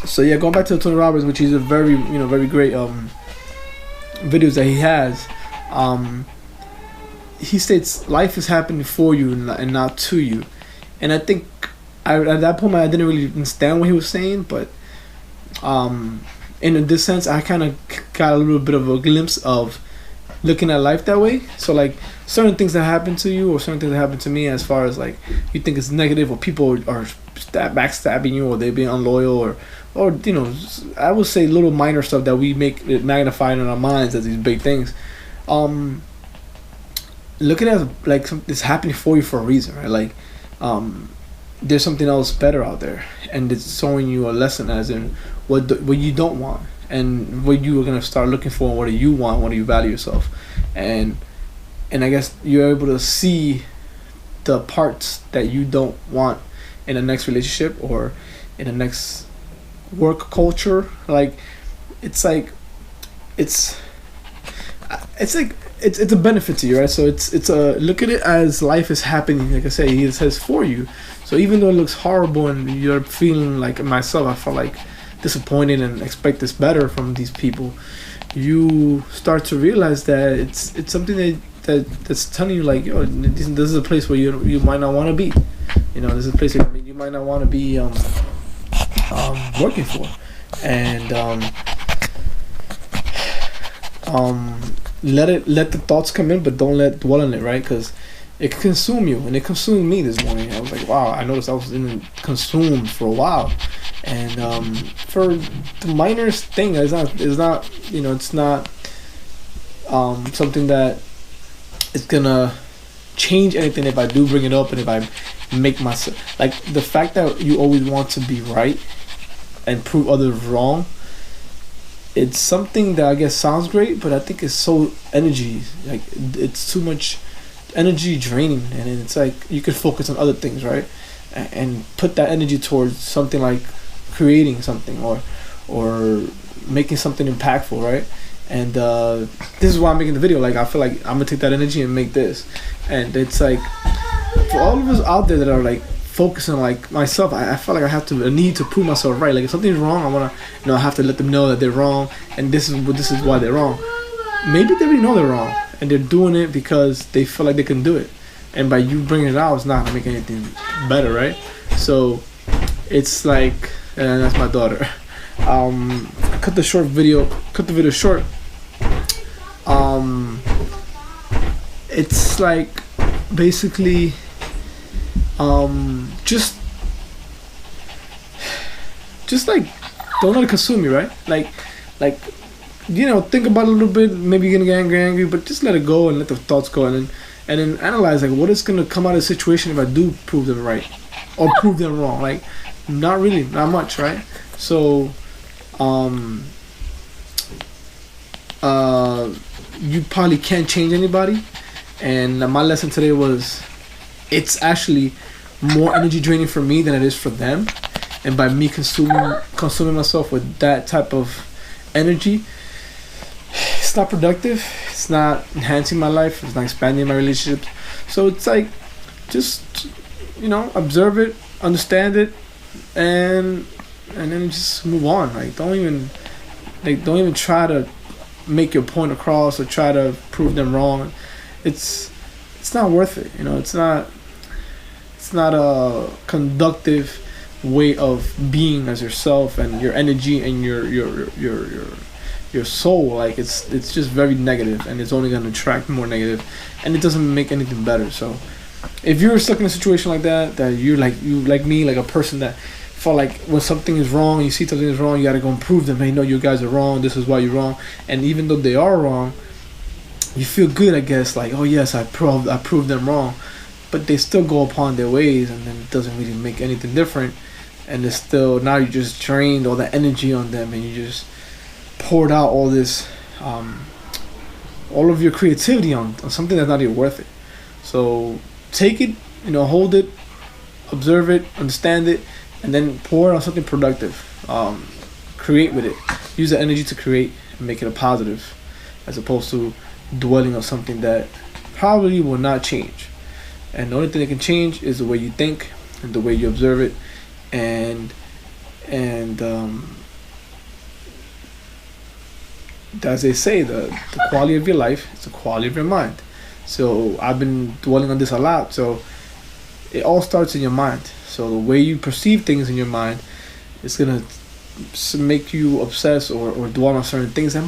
So yeah, going back to Tony Robbins, which is a very very great videos that he has. Um, he states life is happening for you and not to you, and I think at that point I didn't really understand what he was saying, but um, in this sense I kind of got a little bit of a glimpse of looking at life that way. So like certain things that happen to you or certain things that happen to me, as far as like you think it's negative or people are backstabbing you or they being unloyal or I would say little minor stuff that we make it magnified in our minds as these big things. Um, Look at it as like it's happening for you for a reason, right? Like there's something else better out there, and it's showing you a lesson as in what you don't want and what you are gonna start looking for. And what do you want? What do you value yourself? And I guess you're able to see the parts that you don't want in the next relationship or in the next work culture. Like it's like it's it's like it's a benefit to you, right? So it's a look at it as life is happening. Like I say, he says for you. So even though it looks horrible and you're feeling like myself, I felt like disappointed and expect this better from these people. You start to realize that it's something that's telling you like, yo, this is a place where you might not want to be. This is a place that you might not want to be working for, and let the thoughts come in, but don't let dwell on it, right? Because it can consume you, and it consumed me this morning. I was like, wow, I noticed I was consumed for a while, and for the minors thing, it's not it's not something that is gonna change anything if I do bring it up and if I make myself like the fact that you always want to be right and prove others wrong. It's something that I guess sounds great, but I think it's so energy, like it's too much energy draining, and it's like you could focus on other things, right? And put that energy towards something like creating something or making something impactful, right? And this is why I'm making the video. Like I feel like I'm gonna take that energy and make this, and it's like for all of us out there that are like focusing on like myself, I feel like I need to prove myself right. Like if something's wrong, I wanna I have to let them know that they're wrong, and this is why they're wrong. Maybe they already know they're wrong, and they're doing it because they feel like they can do it, and by you bringing it out, it's not gonna make anything better, right? So it's like, and that's my daughter. Cut the video short. It's like basically just like don't let it consume you, right? Like think about it a little bit. Maybe you're gonna get angry, but just let it go and let the thoughts go, and then analyze like what is gonna come out of the situation if I do prove them right or prove them wrong. Like not really, not much, right? So you probably can't change anybody, and my lesson today was it's actually more energy draining for me than it is for them, and by me consuming myself with that type of energy, it's not productive, it's not enhancing my life, it's not expanding my relationships. So it's like just observe it, understand it, and then just move on. Like don't even try to make your point across or try to prove them wrong. It's not worth it. It's not a conductive way of being as yourself and your energy and your soul. Like it's just very negative, and it's only going to attract more negative, and it doesn't make anything better. So if you're stuck in a situation like that you like me, like a person that felt like when something is wrong, you see something is wrong, you gotta go and prove them, hey, no, you guys are wrong, this is why you're wrong. And even though they are wrong, you feel good, I guess, like, oh yes, I proved them wrong. But they still go upon their ways, and then it doesn't really make anything different. And it's still, now you just drained all the energy on them, and you just poured out all this all of your creativity on something that's not even worth it. So take it, hold it, observe it, understand it, and then pour it on something productive. Create with it. Use the energy to create and make it a positive, as opposed to dwelling on something that probably will not change. And the only thing that can change is the way you think and the way you observe it, and And as they say, the quality of your life is the quality of your mind. So I've been dwelling on this a lot. So it all starts in your mind. So the way you perceive things in your mind is gonna make you obsess or dwell on certain things that